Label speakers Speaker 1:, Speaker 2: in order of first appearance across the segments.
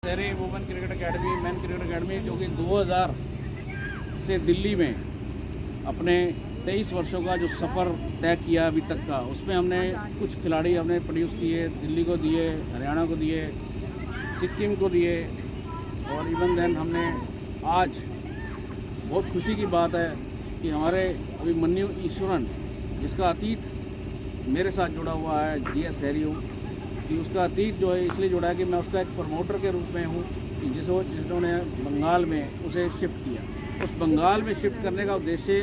Speaker 1: Harry women cricket academy, man cricket academy, जो कि 2000 से दिल्ली में अपने 23 वर्षों का जो सफ़र तय किया अभी तक का, उसमें हमने कुछ खिलाड़ी हमने प्रोड्यूस किए, दिल्ली को दिए, हरियाणा को दिए, सिक्किम को दिए, और इवन देन हमने आज बहुत खुशी की बात है कि हमारे अभिमन्यु ईश्वरन, जिसका अतीत मेरे साथ जुड़ा हुआ है, GS हैरियो, कि उसका अतीत जो है इसलिए जुड़ा है कि मैं उसका एक प्रमोटर के रूप में हूँ, कि जिन्होंने बंगाल में उसे शिफ्ट किया। उस बंगाल में शिफ्ट करने का उद्देश्य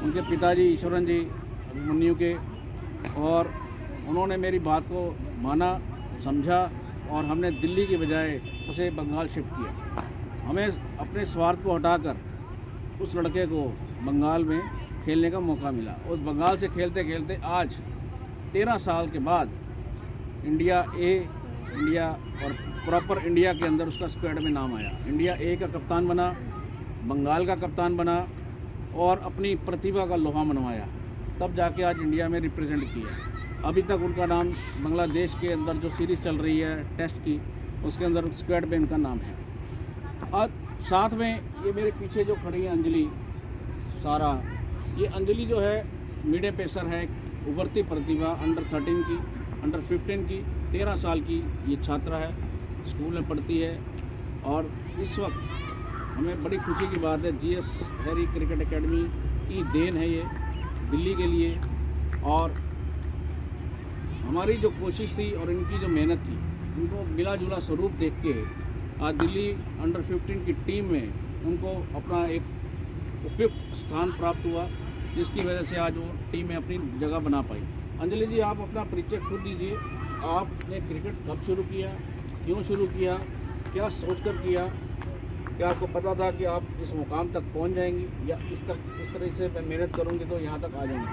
Speaker 1: उनके पिताजी ईश्वरन जी अभिमन्यु के, और उन्होंने मेरी बात को माना, समझा, और हमने दिल्ली की बजाय उसे बंगाल शिफ्ट किया। हमें अपने स्वार्थ को हटाकर उस लड़के को बंगाल में खेलने का मौका मिला। उस बंगाल से खेलते खेलते आज 13 साल के बाद इंडिया और प्रॉपर इंडिया के अंदर उसका स्क्वाड में नाम आया। इंडिया ए का कप्तान बना, बंगाल का कप्तान बना, और अपनी प्रतिभा का लोहा मनवाया, तब जाके आज इंडिया में रिप्रेजेंट किया। अभी तक उनका नाम बांग्लादेश के अंदर जो सीरीज़ चल रही है टेस्ट की, उसके अंदर स्क्वाड में इनका नाम है। और साथ में ये मेरे पीछे जो खड़ी है अंजलि सारा, ये अंजलि जो है मीडियम पेसर है, उभरती प्रतिभा, अंडर 13 की, अंडर 15 की, 13 साल की ये छात्रा है, स्कूल में पढ़ती है। और इस वक्त हमें बड़ी खुशी की बात है, GS हैरी क्रिकेट एकेडमी की देन है ये दिल्ली के लिए, और हमारी जो कोशिश थी और इनकी जो मेहनत थी, उनको मिला जुला स्वरूप देख के आज दिल्ली अंडर 15 की टीम में उनको अपना एक उपयुक्त स्थान प्राप्त हुआ, जिसकी वजह से आज वो टीम में अपनी जगह बना पाई। अंजलि जी, आप अपना परिचय खुद दीजिए। आपने क्रिकेट कब शुरू किया, क्यों शुरू किया, क्या सोचकर किया, क्या आपको पता था कि आप इस मुकाम तक पहुंच जाएंगी, या इस तरह से मैं मेहनत करूंगी तो यहाँ तक आ जाऊंगी?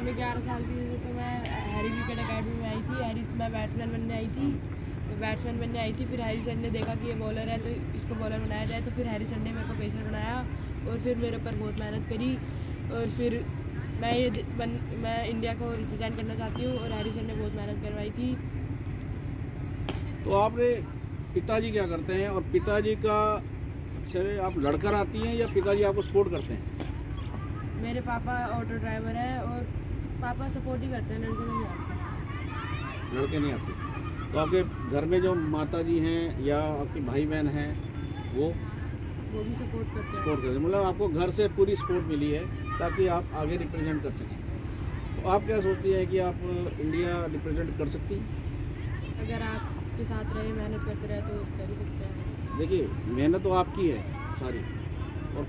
Speaker 2: मैं 11 साल की थी तो मैं हैरी क्रिकेट एकेडमी में आई थी। हैरी मैं बैट्समैन बनने आई थी, फिर हैरी सर ने देखा कि ये बॉलर है तो इसको बॉलर बनाया जाए, तो फिर हैरी सर ने मेरे को पेसर बनाया, और फिर मेरे ऊपर बहुत मेहनत करी, और फिर मैं इंडिया को रिप्रेजेंट करना चाहती हूँ, और हैरी सर ने बहुत मेहनत करवाई थी।
Speaker 1: तो आपने पिताजी क्या करते हैं, और पिताजी का से आप लड़कर आती हैं या पिताजी आपको सपोर्ट करते हैं?
Speaker 2: मेरे पापा ऑटो ड्राइवर है, और पापा सपोर्ट ही करते हैं, लड़के नहीं आते।
Speaker 1: लड़के नहीं आते। तो आपके घर में जो माता जी हैं या आपके भाई बहन हैं वो
Speaker 2: भी सपोर्ट करते
Speaker 1: हैं, मतलब आपको घर से पूरी सपोर्ट मिली है ताकि आप आगे रिप्रेजेंट कर सकें। तो आप क्या सोचती हैं कि आप इंडिया रिप्रेजेंट कर सकती हैं?
Speaker 2: अगर आपके साथ रहे, मेहनत करते रहे तो कर ही सकते हैं।
Speaker 1: देखिए, मेहनत तो आपकी है सारी, और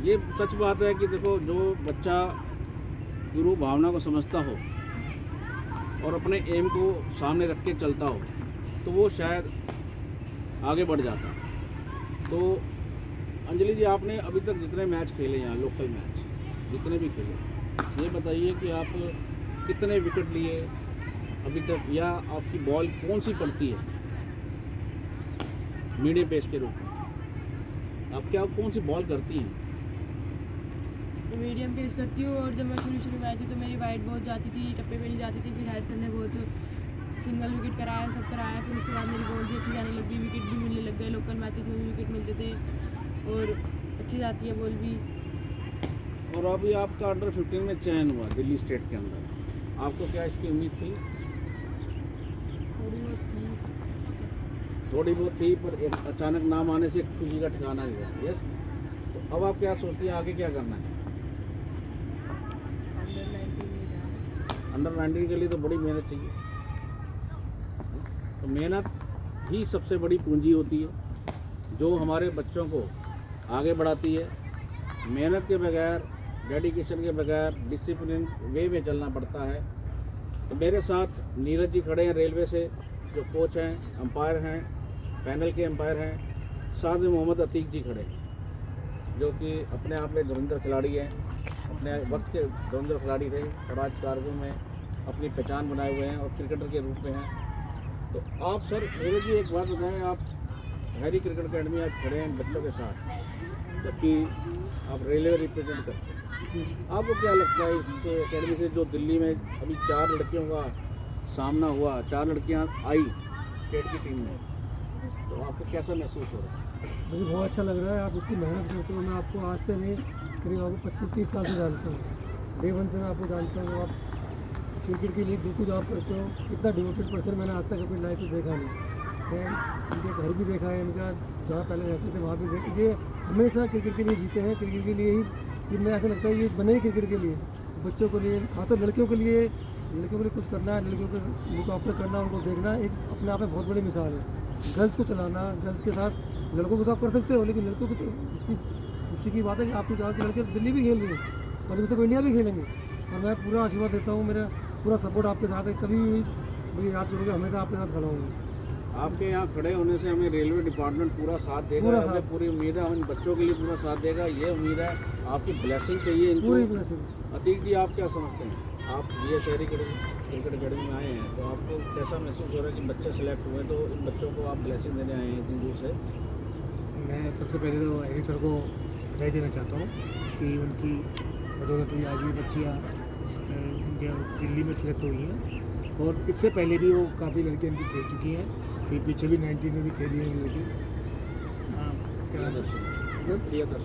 Speaker 1: ये सच बात है कि देखो, जो बच्चा गुरु भावना को समझता हो और अपने एम को सामने रख के चलता हो, तो वो शायद आगे बढ़ जाता है। तो अंजलि जी, आपने अभी तक जितने मैच खेले हैं, लोकल मैच जितने भी खेले, ये बताइए कि आप कितने विकेट लिए अभी तक, या आपकी बॉल कौन सी पड़ती है मीडियम पेस के रूप में? आप कौन सी बॉल करती हैं?
Speaker 2: मीडियम पेस करती हूँ, और जब मैं शुरू में आई थी तो मेरी वाइड बहुत जाती थी, टप्पे पे नहीं जाती थी। फिर हैरी सर ने बहुत सिंगल विकेट कराया, सब कराया, फिर उसके बाद मेरी बॉल भी अच्छी जाने लगी, विकेट भी मिलने लग गए, लोकल मैचेस में भी विकेट मिलते थे, और अच्छी जाती है बॉल भी।
Speaker 1: और अभी आपका अंडर 15 में चयन हुआ दिल्ली स्टेट के अंदर, आपको क्या इसकी उम्मीद थी? थोड़ी बहुत थी, पर एक अचानक नाम आने से खुशी का ठिकाना हुआ। यस, तो अब आप क्या सोचती हैं, आगे क्या करना है? अंडर 19 के लिए तो बड़ी मेहनत चाहिए, तो मेहनत ही सबसे बड़ी पूंजी होती है जो हमारे बच्चों को आगे बढ़ाती है। मेहनत के बगैर, डेडिकेशन के बगैर, डिसिप्लिन वे में चलना पड़ता है। तो मेरे साथ नीरज जी खड़े हैं रेलवे से, जो कोच हैं, अंपायर हैं, पैनल के अंपायर हैं। साथ में मोहम्मद अतीक जी खड़े हैं, जो कि अपने आप में धुरंधर खिलाड़ी हैं, अपने वक्त के धुरंधर खिलाड़ी थे, और आज कारगिल में अपनी पहचान बनाए हुए हैं और क्रिकेटर के रूप में हैं। तो आप सर, नीरज जी, एक बात बताएं, आप हैरी क्रिकेट एकेडमी आज खड़े हैं बच्चों के साथ, जबकि आप रेलवे रिप्रेजेंट करते हैं, आपको क्या लगता है इस एकेडमी से, जो दिल्ली में अभी 4 लड़कियों का सामना हुआ, 4 लड़कियां आई स्टेट की टीम में, तो आपको कैसा महसूस हो रहा है?
Speaker 3: मुझे बहुत अच्छा लग रहा है। आप इतनी मेहनत करते हो। मैं आपको आज से नहीं, करीब आपको 25-30 साल से जानता हूँ। डे वन से मैं आपको जानता हूँ। आप क्रिकेट के लिए जो कुछ आप करते हो, इतना डिवोटेड पर्सन मैंने आज तक अपनी लाइफ में देखा नहीं। मैं इनके घर भी देखा है, इनका जहाँ पहले रहते थे वहाँ भी देखा। ये हमेशा क्रिकेट के लिए जीते हैं, क्रिकेट के लिए ही। ये मैं ऐसा लगता है ये बने ही क्रिकेट के लिए, बच्चों के लिए, खासकर लड़कियों के लिए कुछ करना है, लड़कियों को लुक आफ्टर करना, उनको देखना एक अपने आप में बहुत बड़ी मिसाल है। गर्ल्स को चलाना, गर्ल्स के साथ लड़कों को तो आप कर सकते हो, लेकिन लड़कों को तो इतनी खुशी की बात है कि आपके गाँव के लड़के दिल्ली भी खेल रहे हैं और इनसे इंडिया भी खेलेंगे। और मैं पूरा आशीर्वाद देता हूँ, मेरा पूरा सपोर्ट आपके साथ है। कभी भी मुझे याद करोगे, हमेशा आपके साथ खड़ा हूँ।
Speaker 1: आपके यहाँ खड़े होने से हमें रेलवे डिपार्टमेंट पूरा साथ देगा, हमें पूरी उम्मीद है, हम इन बच्चों के लिए पूरा साथ देगा, ये उम्मीद है। आपकी ब्लेसिंग चाहिए इनको।
Speaker 3: पूरी ब्लेसिंग।
Speaker 1: अतीक जी, आप क्या समझते हैं? आप ये शहरी क्रिकेट अकेडमी में आए हैं, तो आपको कैसा महसूस हो रहा है कि बच्चे सेलेक्ट हुए, तो इन बच्चों को आप ब्लेसिंग देने आए हैं इतनी दूर से?
Speaker 4: मैं सबसे पहले तो हैरी सर को बधाई देना चाहता हूँ कि उनकी बदौलत ही आज भी बच्चियाँ दिल्ली में सेलेक्ट हुई हैं। और इससे पहले भी वो काफ़ी लड़कियाँ इनकी खेल चुकी हैं, फिर पीछे भी 19 में भी खेली है लड़की।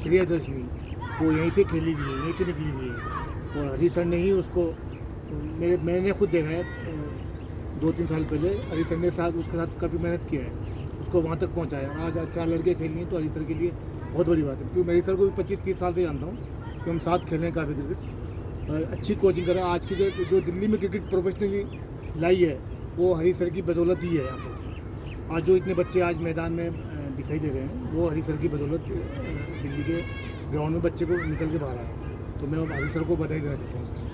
Speaker 4: प्रियदर्शनी, वो यहीं से खेली हुई है, यहीं से निकली हुई है। और हरी सर ने ही उसको, मैंने खुद देखा है 2-3 साल पहले, हरी सर ने उसके साथ काफ़ी मेहनत किया है, उसको वहाँ तक पहुँचाया। आज 4 लड़के खेल रही हैं, तो हरी सर के लिए बहुत बड़ी बात है। क्योंकि मैं हरी सर को भी 25-30 साल से जानता हूँ कि हम साथ खेल रहे हैं काफ़ी क्रिकेट। अच्छी कोचिंग कर रहे हैं। आज की जो दिल्ली में क्रिकेट प्रोफेशनली लाई है, वो हरी सर की बदौलत ही है। यहाँ पर आज जो इतने बच्चे आज मैदान में दिखाई दे रहे हैं, वो हरी सर की बदौलत दिल्ली के ग्राउंड में बच्चे को निकल के बाहर आए। तो मैं हरी सर को बधाई देना चाहता हूँ उसकी।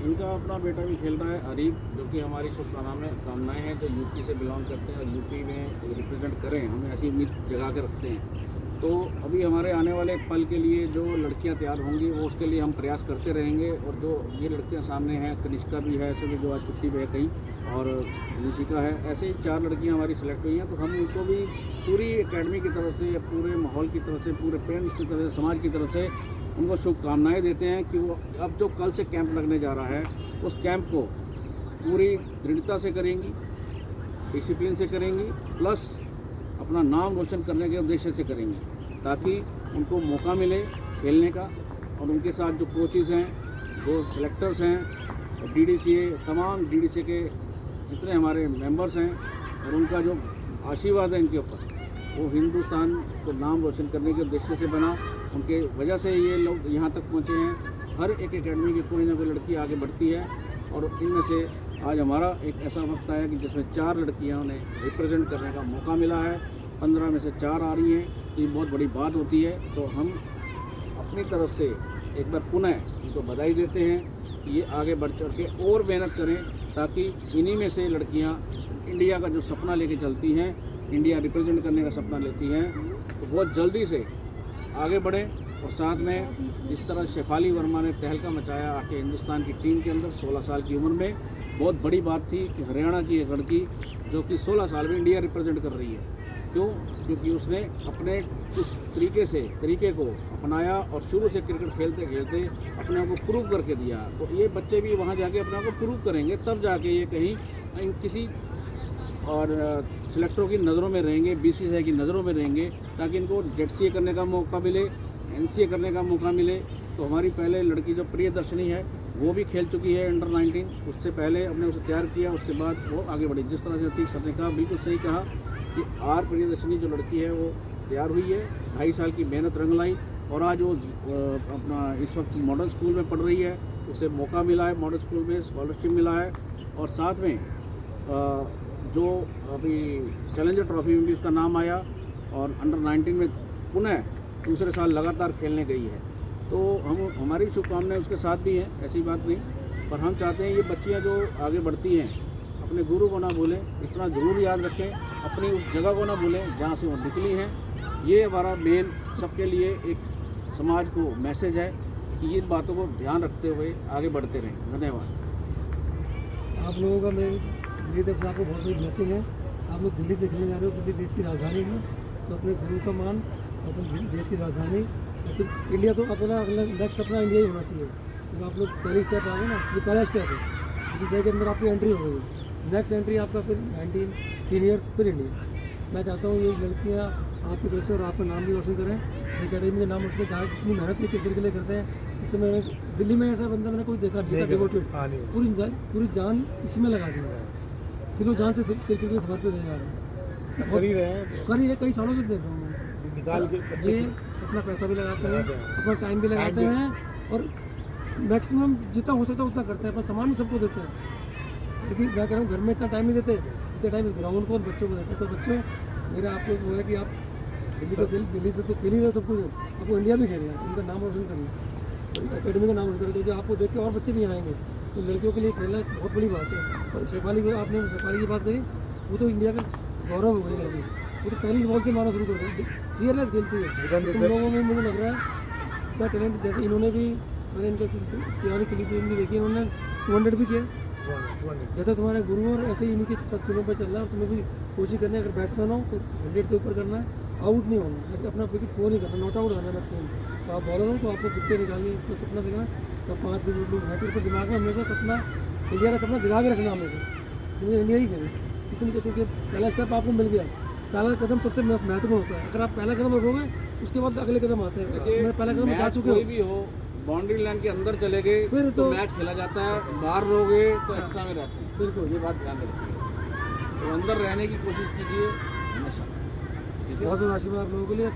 Speaker 1: इनका अपना बेटा भी खेल रहा है, अरीब, जो कि हमारी शुभकामनाएं हैं, जो यूपी से बिलोंग करते हैं और यूपी में रिप्रेजेंट करें, हम ऐसी उम्मीद जगा के रखते हैं। तो अभी हमारे आने वाले पल के लिए जो लड़कियां तैयार होंगी, वो उसके लिए हम प्रयास करते रहेंगे। और जो ये लड़कियां सामने हैं, कनिष्का भी है, ऐसे भी जो आज छुट्टी पे है कहीं, और निशिका है, ऐसे ही 4 लड़कियां हमारी सेलेक्ट हुई हैं। तो हम उनको भी पूरी एकेडमी की तरफ से, पूरे माहौल की तरफ से, पूरे पेरेंट्स की तरफ से, समाज की तरफ से उनको शुभकामनाएं देते हैं कि वो अब जो कल से कैंप लगने जा रहा है, उस कैंप को पूरी दृढ़ता से करेंगी, डिसिप्लिन से करेंगी, प्लस अपना नाम रोशन करने के उद्देश्य से करेंगी, ताकि उनको मौका मिले खेलने का। और उनके साथ जो कोचेज़ हैं, जो सेलेक्टर्स हैं, और DDCA, तमाम DDCA के जितने हमारे मेंबर्स हैं, और उनका जो आशीर्वाद है इनके ऊपर, वो हिंदुस्तान को नाम रोशन करने के उद्देश्य से बना। उनके वजह से ये लोग यहाँ तक पहुँचे हैं। हर एक एकेडमी की कोई ना कोई लड़की आगे बढ़ती है, और इनमें से आज हमारा एक ऐसा वक्त आया कि जिसमें 4 लड़कियाँ उन्हें रिप्रेजेंट करने का मौका मिला है। 15 में से 4 आ रही हैं, तो ये बहुत बड़ी बात होती है। तो हम अपनी तरफ से एक बार पुनः इनको बधाई देते हैं कि ये आगे बढ़ चढ़ के और मेहनत करें, ताकि इन्हीं में से लड़कियां इंडिया का जो सपना लेके चलती हैं, इंडिया रिप्रेजेंट करने का सपना लेती हैं, तो बहुत जल्दी से आगे बढ़ें। और साथ में जिस तरह शेफाली वर्मा ने तहलका मचाया आके हिंदुस्तान की टीम के अंदर 16 साल की उम्र में, बहुत बड़ी बात थी कि हरियाणा की एक लड़की जो कि 16 साल में इंडिया रिप्रेजेंट कर रही है। क्यों? क्योंकि उसने अपने उस तरीके को अपनाया और शुरू से क्रिकेट खेलते खेलते अपने आप को प्रूव करके दिया। तो ये बच्चे भी वहाँ जाके अपने आप को प्रूव करेंगे, तब जाके ये कहीं किसी और सिलेक्टरों की नज़रों में रहेंगे, BCCI की नज़रों में रहेंगे, ताकि इनको ZCA करने का मौका मिले, NCA करने का मौका मिले। तो हमारी पहले लड़की जो प्रियदर्शनी है, वो भी खेल चुकी है अंडर 19, उससे पहले हमने उसे तैयार किया, उसके बाद वो आगे बढ़ी। जिस तरह से अतीक सर ने कहा, बिल्कुल सही कहा कि प्रियदर्शनी जो लड़की है वो तैयार हुई है, 2.5 साल की मेहनत रंग लाई, और आज वो अपना इस वक्त मॉडर्न स्कूल में पढ़ रही है। उसे मौका मिला है, मॉडर्न स्कूल में स्कॉलरशिप मिला है, और साथ में जो अभी चैलेंजर ट्रॉफी में भी उसका नाम आया, और अंडर 19 में पुनः दूसरे साल लगातार खेलने गई है। तो हमारी शुभकामनाएं उसके साथ भी हैं, ऐसी बात नहीं, पर हम चाहते हैं ये बच्चियां जो आगे बढ़ती हैं, अपने गुरु को ना भूलें, इतना ज़रूर याद रखें, अपनी उस जगह को ना भूलें जहाँ से वो निकली हैं। ये हमारा मेन सबके लिए एक समाज को मैसेज है कि इन बातों को ध्यान रखते हुए आगे बढ़ते रहें। धन्यवाद।
Speaker 3: आप लोगों का मेरी तरफ से आपको बहुत बड़ी ब्लेसिंग है। आप लोग दिल्ली से खेलने जा रहे हो, दिल्ली देश की राजधानी है, तो अपने गुरु का मान, अपने देश की राजधानी, और फिर इंडिया, तो अपना अगला नेक्स्ट अपना इंडिया ही होना चाहिए। तो आप लोग पहली स्टेप आ गए ना, ये पहला स्टेप है, जिस जगह के अंदर आपकी एंट्री हो गई। नेक्स्ट एंट्री आपका फिर 19 सीनियर्स फिर इंडिया। मैं चाहता हूँ ये लड़कियाँ आपकी तरफ से और आपका नाम भी रोशन करें, इस अकेडमी का नाम रोशन करें, जहाँ जितनी मेहनत ये क्रिकेट के लिए करते हैं। इस समय दिल्ली में ऐसा बंदा मैंने कोई देखा नहीं था डिवोटेड,
Speaker 4: हाँ नहीं
Speaker 3: पूरी जान इसी में लगा दी है, किलो जान से क्रिकेट के लिए समर्पित है यार।
Speaker 4: कर ही रहे हैं,
Speaker 3: कर ही है, कई सालों से देख रहा हूँ मैं।
Speaker 4: निकाल के
Speaker 3: ये अपना पैसा भी लगाते हैं,
Speaker 4: लगाते हैं।
Speaker 3: अपना टाइम भी लगाते
Speaker 4: भी।
Speaker 3: हैं और मैक्सिमम जितना हो सकता है उतना करते हैं, अपना सामान भी सबको देते हैं। लेकिन मैं कह रहा हूँ घर में इतना टाइम नहीं देते जितना टाइम इस ग्राउंड को और बच्चों को देते हैं। तो बच्चों, मेरा आपको वो है कि आप दिल्ली से तो खेल ही रहे हो सब कुछ, आपको इंडिया भी खेलना है, उनका नाम रोशन करना है, अकेडमी का नाम रोशन करना, क्योंकि आपको देख के और बच्चे भी आएंगे। तो लड़कियों के लिए खेलना बहुत बड़ी बात है। और शेफाली को आपने शेफाली की बात कही, वो तो इंडिया का गौरव हो गई लड़की, वो तो पहली बॉल से मारना शुरू कर दी, फियरलेस खेलती है। तुम लोगों में मुझे लग रहा है इतना टैलेंट, जैसे इन्होंने भी, मैंने इनके पुरानी क्लिप भी देखी, इन्होंने 200 भी किया जैसे तुम्हारे गुरु, और ऐसे ही इनकी पत्थरों पर चल रहा है। और तुम्हें भी कोशिश करनी है, अगर बैट्समैन हो तो 100 से ऊपर करना है, आउट नहीं होना, लेकिन अपना विकेट थ्रो नहीं करना, नॉट आउट करना मैक्सिमम। तो आप बॉलर हो तो आपको विकेट निकालनी, तो सपना देखना तो 5 विकेट लूँ हैट्रिक पर, दिमाग में हमेशा सपना, इंडिया का सपना जगा के रखना हमेशा, क्योंकि इंडिया ही खेले। इतनी क्योंकि पहला स्टेप आपको मिल गया, पहला कदम सबसे महत्वपूर्ण होता है। अगर आप पहला कदम रखोगे उसके बाद अगले कदम आते हैं। मैं पहला कदम जा चुके
Speaker 1: कोई
Speaker 3: हो,
Speaker 1: भी हो, बाउंड्री लाइन के अंदर चले गए
Speaker 3: फिर
Speaker 1: तो
Speaker 3: तो
Speaker 1: मैच खेला जाता है, बाहर रहोगे तो एक्स्ट्रा में रहते हैं।
Speaker 3: बिल्कुल।
Speaker 1: ये बात ध्यान रखिए, तो अंदर रहने की कोशिश कीजिए हमेशा, ठीक है।
Speaker 3: बहुत बहुत आशीर्वाद आप लोगों के लिए।